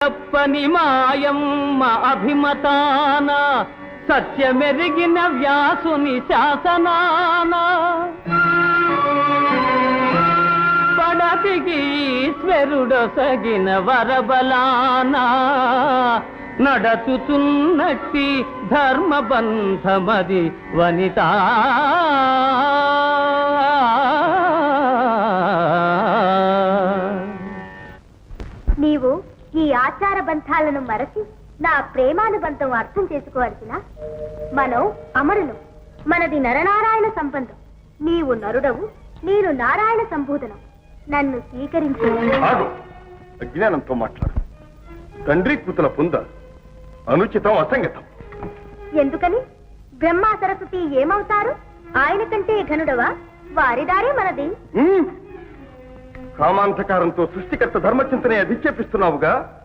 తప్పని మాయమ్మ అభిమతాన సత్యమెరిగిన వ్యాసుని శాసనాన పడతికి ఈశ్వరుడొసగిన వరబలాన నడచుతున్నట్టి ధర్మబంధమది వనిత. నీవు ఈ ఆచార బంధాలను మరచి నా ప్రేమానుబంధం అర్థం చేసుకోవాల్సిన మనం అమరులు. మనది నరనారాయణ సంబంధం. నీవు నరుడవు, నేను నారాయణ సంబోధనం. నన్ను స్వీకరించు. అజ్ఞానంతో మాట్లాడు. తండ్రి కూతుల పొంద అనుచితం, అసంగతం. ఎందుకని? బ్రహ్మ సరస్వతి ఏమవుతారు? ఆయన కంటే ఘనుడవా? వారిదారే మనది. కామాంధకారంతో సృష్టికర్త ధర్మచింతనే అధిక్షేపిస్తున్నావుగా.